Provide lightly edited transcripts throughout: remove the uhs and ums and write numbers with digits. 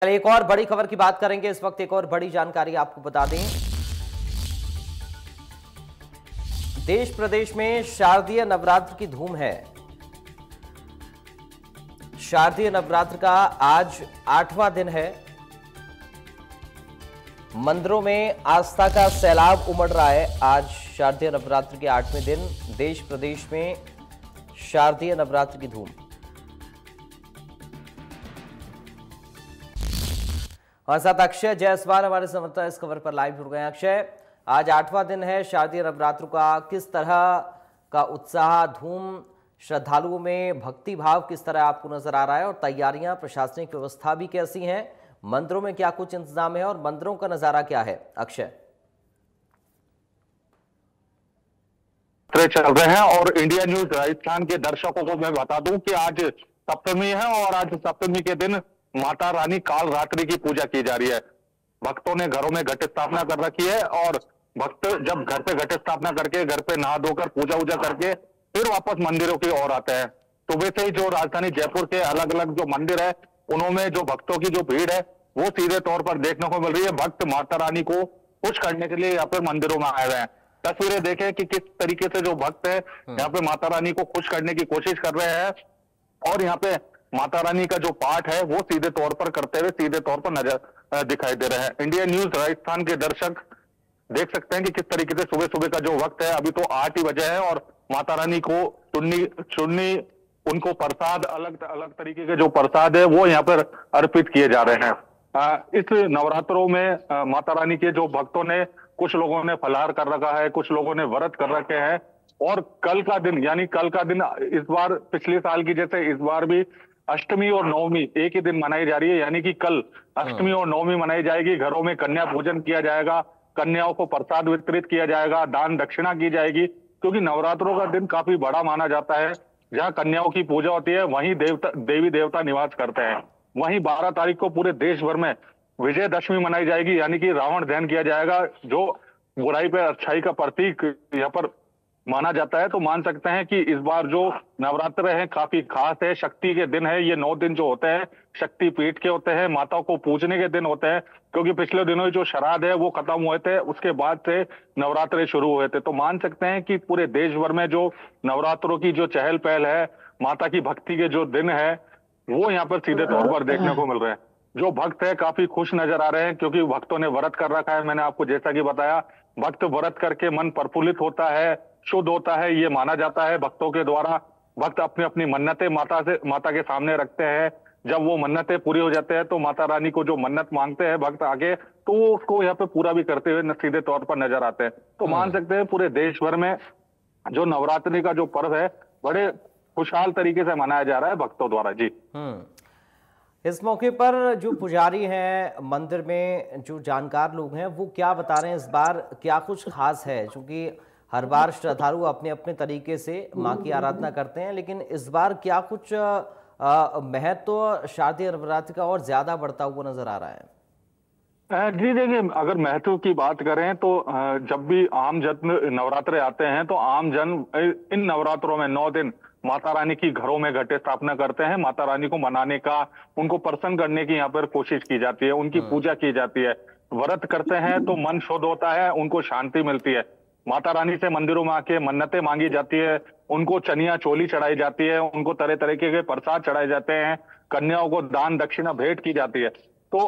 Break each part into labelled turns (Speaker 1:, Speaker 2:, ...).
Speaker 1: एक और बड़ी खबर की बात करेंगे। इस वक्त एक और बड़ी जानकारी आपको बता दें। देश प्रदेश में शारदीय नवरात्र की धूम है। शारदीय नवरात्र का आज 8वां दिन है। मंदिरों में आस्था का सैलाब उमड़ रहा है। आज शारदीय नवरात्र के 8वें दिन देश प्रदेश में शारदीय नवरात्र की धूम। हमारे साथ अक्षय जायसवाल हमारे संवाददाता इस खबर पर लाइव जुड़ गए हैं। अक्षय, आज 8वां दिन है शारदीय नवरात्र का, किस तरह का उत्साह, धूम, श्रद्धालुओं में भक्ति भाव किस तरह आपको नजर आ रहा है, और तैयारियां, प्रशासनिक व्यवस्था भी कैसी हैं, मंदिरों में क्या कुछ इंतजाम है और मंदिरों का नजारा क्या है? अक्षय,
Speaker 2: चल रहे हैं और इंडिया न्यूज राजस्थान के दर्शकों को मैं बता दूं कि आज सप्तमी है और आज सप्तमी के दिन माता रानी काल रात्रि की पूजा की जा रही है। भक्तों ने घरों में घट स्थापना कर रखी है और भक्त जब घर पे घट स्थापना करके घर पे नहा धोकर पूजा वूजा करके फिर वापस मंदिरों की ओर आते हैं। सुबह से ही जो राजधानी जयपुर के अलग अलग जो मंदिर है उनमें जो भक्तों की जो भीड़ है वो सीधे तौर पर देखने को मिल रही है। भक्त माता रानी को खुश करने के लिए यहाँ पे मंदिरों में आए हुए हैं। तस्वीरें देखें कि किस तरीके से जो भक्त है यहाँ पे माता रानी को खुश करने की कोशिश कर रहे हैं और यहाँ पे माता रानी का जो पाठ है वो सीधे तौर पर करते हुए सीधे तौर पर नजर दिखाई दे रहे हैं। इंडिया न्यूज राजस्थान के दर्शक देख सकते हैं कि किस तरीके से सुबह सुबह का जो वक्त है, अभी तो 8 ही बजे है और माता रानी को चुन्नी उनको प्रसाद अलग अलग तरीके के जो प्रसाद है वो यहाँ पर अर्पित किए जा रहे हैं। इस नवरात्रों में माता रानी के जो भक्तों ने, कुछ लोगों ने फलाहार कर रखा है, कुछ लोगों ने व्रत कर रखे हैं और कल का दिन यानी कल का दिन इस बार पिछले साल की जैसे इस बार भी अष्टमी और नवमी एक ही दिन मनाई जा रही है। यानी कि कल अष्टमी और नवमी मनाई जाएगी। घरों में कन्या पूजन किया जाएगा, कन्याओं को प्रसाद वितरित किया जाएगा, दान दक्षिणा की जाएगी, क्योंकि नवरात्रों का दिन काफी बड़ा माना जाता है। जहां कन्याओं की पूजा होती है वहीं देवी देवता निवास करते हैं। वहीं 12 तारीख को पूरे देश भर में विजयदशमी मनाई जाएगी, यानी कि रावण दहन किया जाएगा, जो बुराई पर अच्छाई का प्रतीक यहाँ पर माना जाता है। तो मान सकते हैं कि इस बार जो नवरात्र है काफी खास है, शक्ति के दिन है। ये 9 दिन जो होते हैं शक्ति पीठ के होते हैं, माताओं को पूजने के दिन होते हैं, क्योंकि पिछले दिनों जो श्राद्ध है वो खत्म हुए थे, उसके बाद से नवरात्रे शुरू हुए थे। तो मान सकते हैं कि पूरे देश भर में जो नवरात्रों की जो चहल पहल है, माता की भक्ति के जो दिन है वो यहाँ पर सीधे तौर पर देखने को मिल रहे हैं। जो भक्त है काफी खुश नजर आ रहे हैं, क्योंकि भक्तों ने व्रत कर रखा है। मैंने आपको जैसा कि बताया, भक्त व्रत करके मन प्रफुल्लित होता है, शुद्ध होता है, ये माना जाता है भक्तों के द्वारा। भक्त अपनी अपनी मन्नतें माता के सामने रखते हैं। जब वो मन्नतें पूरी हो जाते हैं तो माता रानी को जो मन्नत मांगते हैं भक्त आगे, तो वो उसको यहाँ पे पूरा भी करते हुए सीधे तौर पर नजर आते हैं। तो मान सकते हैं पूरे देश भर में जो नवरात्रि का जो पर्व है बड़े खुशहाल तरीके से मनाया जा रहा है भक्तों द्वारा। जी,
Speaker 1: इस मौके पर जो पुजारी हैं मंदिर में, जो जानकार लोग हैं, वो क्या बता रहे हैं? इस बार क्या कुछ खास है? क्योंकि हर बार श्रद्धालु अपने अपने तरीके से मां की आराधना करते हैं, लेकिन इस बार क्या कुछ महत्व शारदीय नवरात्र का और ज्यादा बढ़ता हुआ नजर आ रहा है?
Speaker 2: जी देखिए, अगर महत्व की बात करें तो जब भी आम जन नवरात्रे आते हैं तो आम जन इन नवरात्रों में 9 दिन माता रानी की घरों में घट स्थापना करते हैं। माता रानी को मनाने का, उनको प्रसन्न करने की यहाँ पर कोशिश की जाती है, उनकी पूजा की जाती है। व्रत करते हैं तो मन शुद्ध होता है, उनको शांति मिलती है। माता रानी से मंदिरों में आके मन्नतें मांगी जाती है, उनको चनिया चोली चढ़ाई जाती है, उनको तरह तरीके के प्रसाद चढ़ाए जाते हैं, कन्याओं को दान दक्षिणा भेंट की जाती है। तो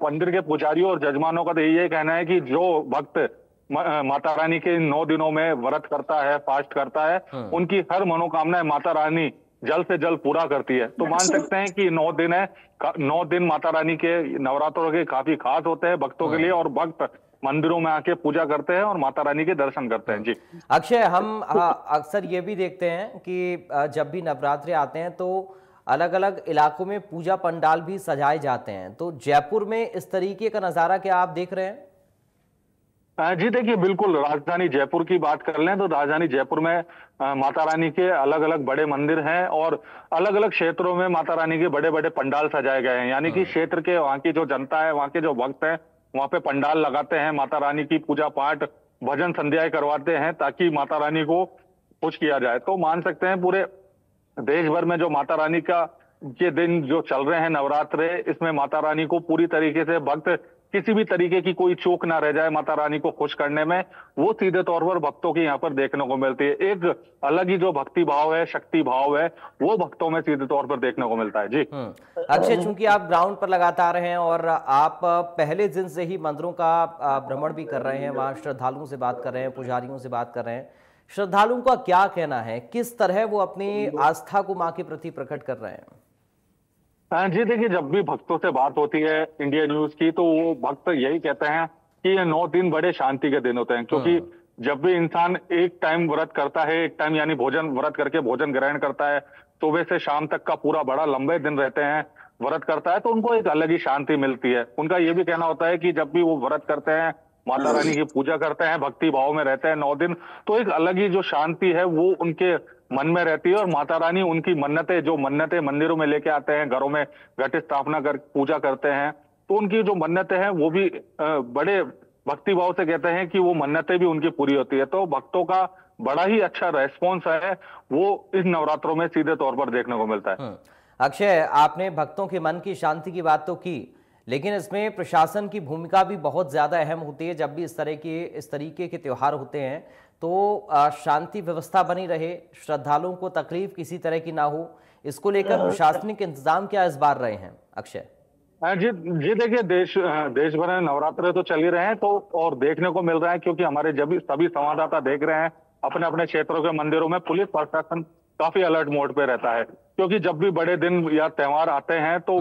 Speaker 2: मंदिर के पुजारियों और जजमानों का तो यही कहना है कि जो भक्त माता रानी के 9 दिनों में व्रत करता है, फास्ट करता है, उनकी हर मनोकामनाएं माता रानी जल्द से जल्द पूरा करती है। तो मान सकते हैं कि 9 दिन है, 9 दिन माता रानी के नवरात्रों के काफी खास होते हैं भक्तों के लिए, और भक्त मंदिरों में आके पूजा करते हैं और माता रानी के दर्शन करते हैं। जी
Speaker 1: अक्षय, हम अक्सर ये भी देखते हैं कि जब भी नवरात्रे आते हैं तो अलग अलग इलाकों में पूजा पंडाल भी सजाए जाते हैं। तो जयपुर में इस तरीके का नजारा क्या आप देख रहे हैं?
Speaker 2: जी देखिए, बिल्कुल राजधानी जयपुर की बात कर लें तो राजधानी जयपुर में माता रानी के अलग अलग बड़े मंदिर हैं और अलग अलग क्षेत्रों में माता रानी के बड़े बड़े पंडाल सजाए गए हैं। यानी कि क्षेत्र के वहाँ की जो जनता है, वहाँ के जो भक्त हैं, वहाँ पे पंडाल लगाते हैं, माता रानी की पूजा पाठ भजन संध्याएं करवाते हैं ताकि माता रानी को खुश किया जाए। तो मान सकते हैं पूरे देश भर में जो माता रानी का ये दिन जो चल रहे हैं नवरात्रे, इसमें माता रानी को पूरी तरीके से भक्त किसी भी तरीके की कोई चूक ना रह जाए माता रानी को खुश करने में, वो सीधे तौर पर भक्तों की यहाँ पर देखने को मिलती है। एक अलग ही जो भक्ति भाव है, शक्ति भाव है, वो भक्तों में सीधे तौर पर देखने को मिलता है। जी
Speaker 1: अक्षय, चूंकि आप ग्राउंड पर लगातार हैं और आप पहले दिन से ही मंदिरों का भ्रमण भी कर रहे हैं, वहां श्रद्धालुओं से बात कर रहे हैं, पुजारियों से बात कर रहे हैं, श्रद्धालुओं का क्या कहना है, किस तरह वो अपनी आस्था को मां के प्रति प्रकट कर रहे हैं?
Speaker 2: हाँ जी, देखिए, जब भी भक्तों से बात होती है इंडिया न्यूज की, तो वो भक्त यही कहते हैं कि ये 9 दिन बड़े शांति के दिन होते हैं, क्योंकि जब भी इंसान एक टाइम व्रत करता है, एक टाइम यानी भोजन व्रत करके भोजन ग्रहण करता है, सुबह से शाम तक का पूरा बड़ा लंबे दिन रहते हैं, व्रत करता है, तो उनको एक अलग ही शांति मिलती है। उनका ये भी कहना होता है कि जब भी वो व्रत करते हैं, माता रानी की पूजा करते हैं, भक्ति भाव में रहते हैं 9 दिन, तो एक अलग ही जो शांति है वो उनके मन में रहती है। और माता रानी उनकी मन्नतें मंदिरों में लेके आते हैं, घरों में घट स्थापना कर पूजा करते हैं, तो उनकी जो मन्नतें हैं वो भी बड़े भक्ति भाव से कहते हैं कि वो मन्नतें भी उनकी पूरी होती है। तो भक्तों का बड़ा ही अच्छा रेस्पॉन्स है, वो इस नवरात्रों में सीधे तौर पर देखने को मिलता है।
Speaker 1: अक्षय, आपने भक्तों के मन की शांति की बात तो की, लेकिन इसमें प्रशासन की भूमिका भी बहुत ज्यादा अहम होती है। जब भी इस तरीके के त्योहार होते हैं तो शांति व्यवस्था बनी रहे, श्रद्धालुओं को तकलीफ किसी तरह की ना हो, इसको लेकर प्रशासनिक इंतजाम क्या इस बार रहे हैं अक्षय?
Speaker 2: जी जी, देखिए, देश भर में नवरात्र तो चल ही रहे हैं, तो और देखने को मिल रहा है, क्योंकि हमारे जब सभी संवाददाता देख रहे हैं अपने अपने क्षेत्रों के मंदिरों में पुलिस प्रशासन काफी अलर्ट मोड पे रहता है, क्योंकि जब भी बड़े दिन या त्योहार आते हैं तो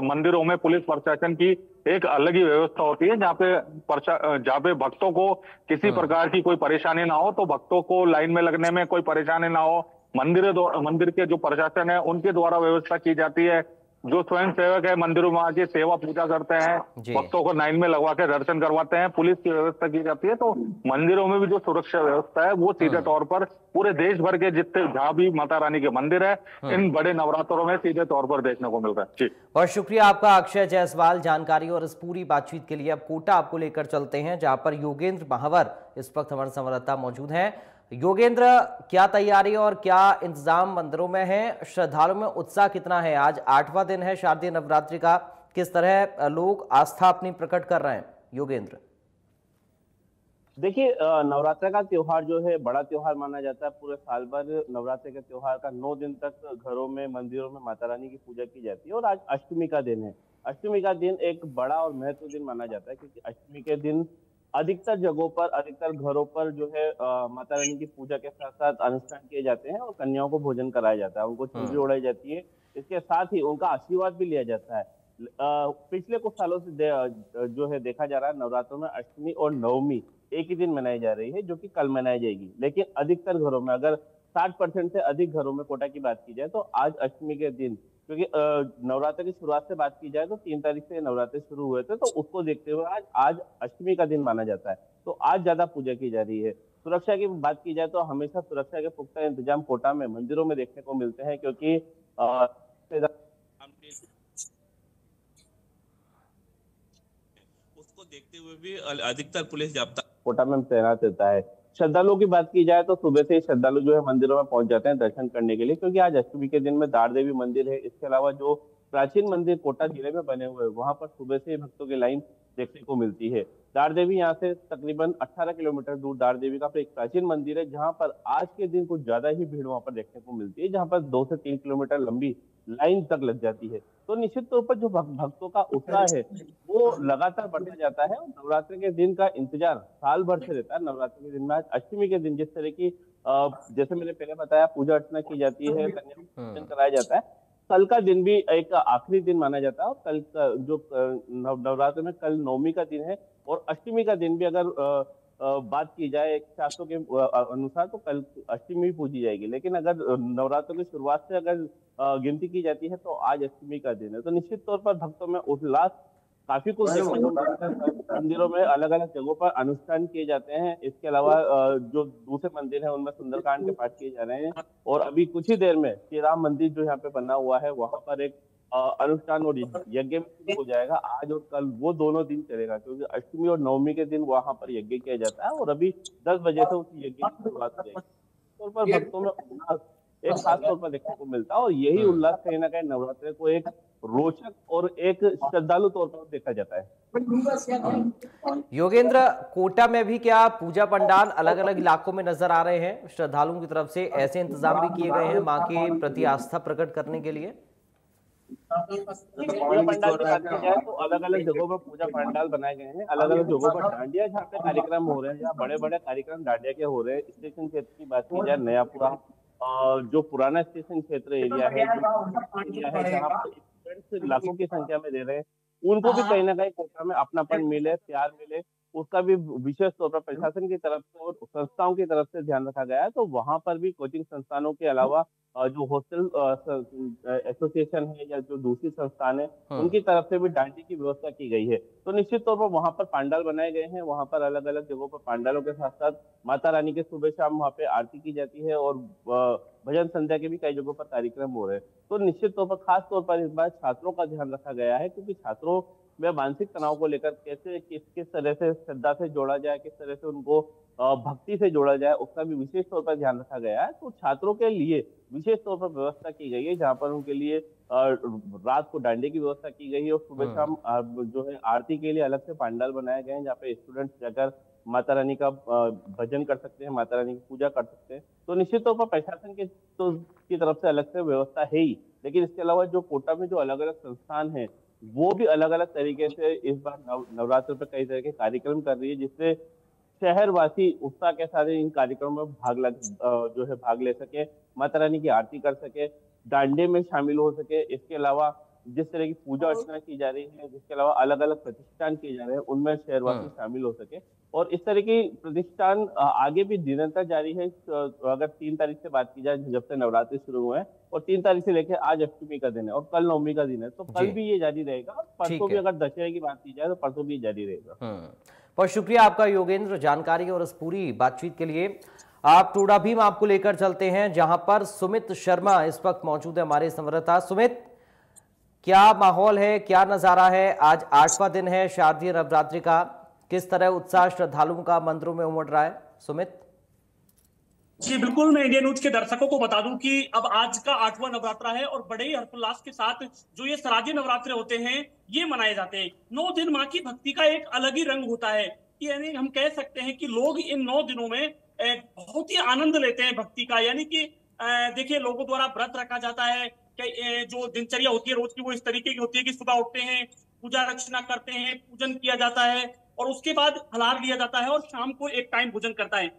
Speaker 2: मंदिरों में पुलिस प्रशासन की एक अलग ही व्यवस्था होती है, जहाँ पे भक्तों को किसी प्रकार की कोई परेशानी ना हो, तो भक्तों को लाइन में लगने में कोई परेशानी ना हो, मंदिर के जो प्रशासन है उनके द्वारा व्यवस्था की जाती है। जो स्वयं सेवक है मंदिरों में आके सेवा पूजा करते हैं, भक्तों को लाइन में लगवा के दर्शन करवाते हैं, पुलिस की व्यवस्था की जाती है। तो मंदिरों में भी जो सुरक्षा व्यवस्था है वो सीधे तौर पर पूरे देश भर के जितने जहां भी माता रानी के मंदिर है, इन बड़े नवरात्रों में सीधे तौर पर देखने को मिल रहा है। जी,
Speaker 1: बहुत शुक्रिया आपका अक्षय जायसवाल, जानकारी और इस पूरी बातचीत के लिए। अब कोटा आपको लेकर चलते हैं, जहां पर योगेंद्र महावर इस वक्त हमारे संवाददाता मौजूद हैं। योगेंद्र, क्या तैयारी और क्या इंतजाम मंदिरों में है? श्रद्धालुओं में उत्साह कितना है? आज 8वां दिन है शारदीय नवरात्रि का, किस तरह लोग आस्था अपनी प्रकट कर रहे हैं योगेंद्र?
Speaker 3: देखिए, नवरात्र का त्योहार जो है बड़ा त्योहार माना जाता है। पूरे साल भर नवरात्र के त्योहार का 9 दिन तक घरों में, मंदिरों में माता रानी की पूजा की जाती है, और आज अष्टमी का दिन है। अष्टमी का दिन एक बड़ा और महत्व दिन माना जाता है, क्योंकि अष्टमी के दिन अधिकतर जगहों पर, अधिकतर घरों पर जो है माता रानी की पूजा के साथ साथ अनुष्ठान किए जाते हैं, और कन्याओं को भोजन कराया जाता है, उनको चुनरी ओढ़ाई जाती है, इसके साथ ही उनका आशीर्वाद भी लिया जाता है। पिछले कुछ सालों से जो है देखा जा रहा है, नवरात्रों में अष्टमी और नवमी एक ही दिन मनाई जा रही है, जो कि कल मनाई जाएगी। लेकिन अधिकतर घरों में, अगर 60% से अधिक घरों में कोटा की बात की जाए, तो आज अष्टमी के दिन, क्योंकि नवरात्र की शुरुआत से बात की जाए तो 3 तारीख से नवरात्र शुरू हुए थे, तो उसको देखते हुए आज अष्टमी का दिन माना जाता है, तो आज ज्यादा पूजा की जा रही है। सुरक्षा की बात की जाए तो हमेशा सुरक्षा के पुख्ता इंतजाम कोटा में मंदिरों में देखने को मिलते हैं, क्योंकि उसको देखते हुए भी अधिकतर पुलिस जाब्ता कोटा में तैनात रहता है। श्रद्धालुओं की बात की जाए तो सुबह से ही श्रद्धालु जो है मंदिरों में पहुंच जाते हैं दर्शन करने के लिए, क्योंकि आज अष्टमी के दिन में दार देवी मंदिर है। इसके अलावा जो प्राचीन मंदिर कोटा जिले में बने हुए हैं, वहां पर सुबह से ही भक्तों की लाइन देखने को मिलती है। दार देवी यहाँ से तकरीबन 18 किलोमीटर दूर दार देवी का एक प्राचीन मंदिर है, जहाँ पर आज के दिन कुछ ज्यादा ही भीड़ वहां पर देखने को मिलती है, जहाँ पर 2 से 3 किलोमीटर लंबी लाइन तक लग जाती है। तो निश्चित तौर पर जो भक्तों का उत्साह है वो लगातार बढ़ता जाता है, और नवरात्र के दिन का इंतजार साल भर से रहता है। नवरात्र के दिन में आज अष्टमी के दिन जिस तरह की जैसे मैंने पहले बताया, पूजा अर्चना की जाती है, कन्या पूजन कराया जाता है, कल का दिन भी एक आखिरी दिन माना जाता है। और कल का जो नवरात्र में कल नवमी का दिन है, और अष्टमी का दिन भी अगर बात की जाए एक शास्त्रों के अनुसार, तो कल अष्टमी पूजी जाएगी। लेकिन अगर नवरात्र की शुरुआत से अगर गिनती की जाती है तो आज अष्टमी का दिन है। तो निश्चित तौर पर भक्तों में उल्लास काफी कुछ देखने को मिलता है। मंदिरों में अलग अलग जगहों पर अनुष्ठान किए जाते हैं। इसके अलावा जो दूसरे मंदिर है उनमें सुंदरकांड के पाठ किए जा रहे हैं, और अभी कुछ ही देर में श्री राम मंदिर जो यहाँ पे बना हुआ है, वहां पर एक अनुष्ठान और यज्ञ में हो जाएगा। आज और कल वो दोनों दिन चलेगा, क्योंकि अष्टमी और नवमी के दिन वहां पर यज्ञ किया जाता है, और अभी 10 बजे से उस यज्ञ की शुरुआत हो जाएगी। तौर पर भक्तों में एक खास तौर पर देखने को मिलता है। और यही उल्लास कहीं ना कहीं नवरात्रि को एक रोचक और एक श्रद्धालु तौर पर देखा जाता है।
Speaker 1: योगेंद्र, कोटा में भी क्या पूजा पंडाल अलग अलग इलाकों में नजर आ रहे हैं? श्रद्धालुओं की तरफ से ऐसे इंतजाम भी किए गए हैं मां के प्रति आस्था प्रकट करने के लिए?
Speaker 3: पूजा पंडाल की बात की जाए तो अलग अलग जगहों पर पूजा पंडाल बनाए गए हैं। अलग अलग जगहों पर डांडिया जहाँ पे कार्यक्रम हो रहे हैं, जहाँ बड़े बड़े कार्यक्रम डांडिया के हो रहे हैं। स्टेशन क्षेत्र की बात की जाए, नयापुरा जो पुराना स्टेशन क्षेत्र एरिया है, जहाँ पर लाखों की संख्या में दे रहे हैं, उनको भी कहीं ना कहीं कोटा में अपनापन मिले, प्यार मिले, उसका भी विशेष तौर पर प्रशासन की तरफ से और संस्थाओं की तरफ से ध्यान रखा गया है। तो वहां पर भी कोचिंग संस्थानों के अलावा जो हॉस्टल एसोसिएशन है या जो दूसरी संस्थान है, उनकी तरफ से भी डांडी की व्यवस्था की गई है। तो निश्चित तौर पर वहां पर पंडाल बनाए गए हैं। वहां पर अलग अलग जगहों पर पंडालों के साथ साथ माता रानी के सुबह शाम वहां पे आरती की जाती है और भजन संध्या के भी कई जगहों पर कार्यक्रम हो रहे हैं। तो निश्चित तौर पर खास तौर पर इस बार छात्रों का ध्यान रखा गया है, क्योंकि छात्रों में मानसिक तनाव को लेकर कैसे किस तरह से श्रद्धा से जोड़ा जाए, किस तरह से उनको भक्ति से जोड़ा जाए, उसका भी विशेष तौर पर ध्यान रखा गया है। तो छात्रों के लिए विशेष तौर पर व्यवस्था की गई है, जहाँ पर उनके लिए रात को डांडे की व्यवस्था की गई है और सुबह शाम जो है आरती के लिए अलग से पंडाल बनाए गए हैं, जहाँ पे स्टूडेंट्स जाकर माता रानी का भजन कर सकते हैं, माता रानी की पूजा कर सकते हैं। तो निश्चित तौर पर प्रशासन की तरफ से अलग से व्यवस्था है ही, लेकिन इसके अलावा जो कोटा में जो अलग अलग संस्थान है, वो भी अलग अलग तरीके से इस बार नवरात्र पर कई तरह के कार्यक्रम कर रही है, जिससे शहरवासी उत्साह के साथ इन कार्यक्रमों में भाग ले सके, माता रानी की आरती कर सके, डांडे में शामिल हो सके। इसके अलावा जिस तरह की पूजा अर्चना की जा रही है, जिसके अलावा अलग अलग प्रतिष्ठान किए जा रहे हैं, उनमें शहरवासी शामिल हो सके। और इस तरह की प्रतिष्ठान आगे भी निरंतर जारी है। अगर 3 तारीख से बात की जाए, जब से नवरात्रि शुरू हुए हैं, और 3 तारीख से लेकर आज अष्टमी का दिन है और कल नवमी का दिन है, तो कल भी ये जारी रहेगा। और परसों भी अगर दशहरे की बात की जाए तो परसों भी जारी रहेगा।
Speaker 1: बहुत शुक्रिया आपका योगेंद्र, जानकारी और इस पूरी बातचीत के लिए। आप टूडा भीम आपको लेकर चलते हैं, जहां पर सुमित शर्मा इस वक्त मौजूद है, हमारे संवाददाता। सुमित, क्या माहौल है, क्या नजारा है? आज 8वां दिन है शारदीय नवरात्रि का, किस तरह उत्साह श्रद्धालुओं का मंदिरों में उमड़ रहा है? सुमित
Speaker 4: जी बिल्कुल, मैं इंडिया न्यूज के दर्शकों को बता दूं कि अब आज का 8वां नवरात्रा है और बड़े ही हर्षोल्लास के साथ जो ये शारदीय नवरात्रे होते हैं ये मनाए जाते हैं। 9 दिन माँ की भक्ति का एक अलग ही रंग होता है। यानी हम कह सकते हैं कि लोग इन 9 दिनों में बहुत ही आनंद लेते हैं भक्ति का। यानी कि देखिए, लोगों द्वारा व्रत रखा जाता है कि जो दिनचर्या होती है रोज की, वो इस तरीके की होती है कि सुबह उठते हैं, पूजा अर्चना करते हैं, पूजन किया जाता है और उसके बाद फलाहार लिया जाता है और शाम को एक टाइम भोजन करते हैं।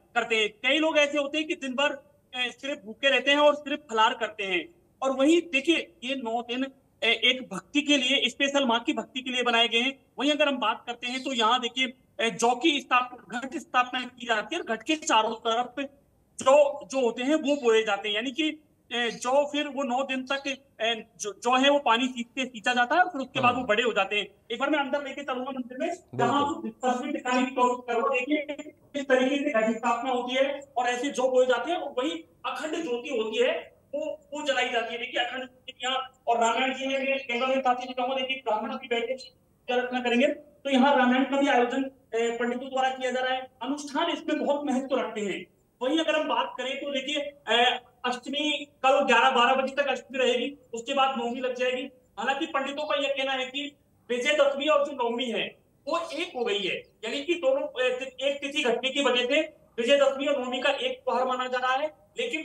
Speaker 4: कई लोग ऐसे होते हैं कि दिन भर सिर्फ भूखे रहते हैं और सिर्फ फलाहार करते हैं। और वही देखिए, ये 9 दिन एक भक्ति के लिए, स्पेशल माँ की भक्ति के लिए बनाए गए हैं। वहीं अगर हम बात करते हैं तो यहाँ देखिए जौ की घट स्थापना की जाती है और घट के चारों तरफ जो होते हैं वो बोए जाते हैं। यानी कि जो फिर वो 9 दिन तक जो है वो पानी सींचा जाता है और फिर उसके बाद वो बड़े हो जाते हैं। एक बार मैं अंदर लेके चलूंगा मंदिर में, जहाँ तस्वीर दिखाने की कोशिश करूंगा। देखिए इस तरीके से घट स्थापना होती है और ऐसे जो बोए जाते हैं और वही अखंड ज्योति होती है वो जलाई जाती है। देखिए अखंड यहाँ, और रामायण जी में कैमरा में साथी जी कहूँगा, देखिए ब्राह्मण की बैठे रचना करेंगे तो यहाँ रामायण का भी आयोजन पंडितों द्वारा किया जा रहा है। अनुष्ठान इसमें बहुत महत्व रखते हैं। वहीं अगर हम बात करें तो देखिए अष्टमी कल 11-12 बजे तक अष्टमी रहेगी, उसके बाद नवमी लग जाएगी। हालांकि पंडितों का यह कहना है कि विजयदशमी और जो नवमी है वो एक हो गई है। यानी कि दोनों एक तिथि घटने की वजह से विजयदशमी और नवमी का एक त्योहार माना जा रहा है। लेकिन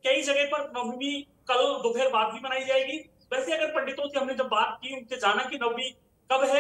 Speaker 4: कई जगह पर नवमी कल दोपहर बाद भी मनाई जाएगी। वैसे अगर पंडितों से हमने जब बात की, उनसे जाना कि नवमी कब है,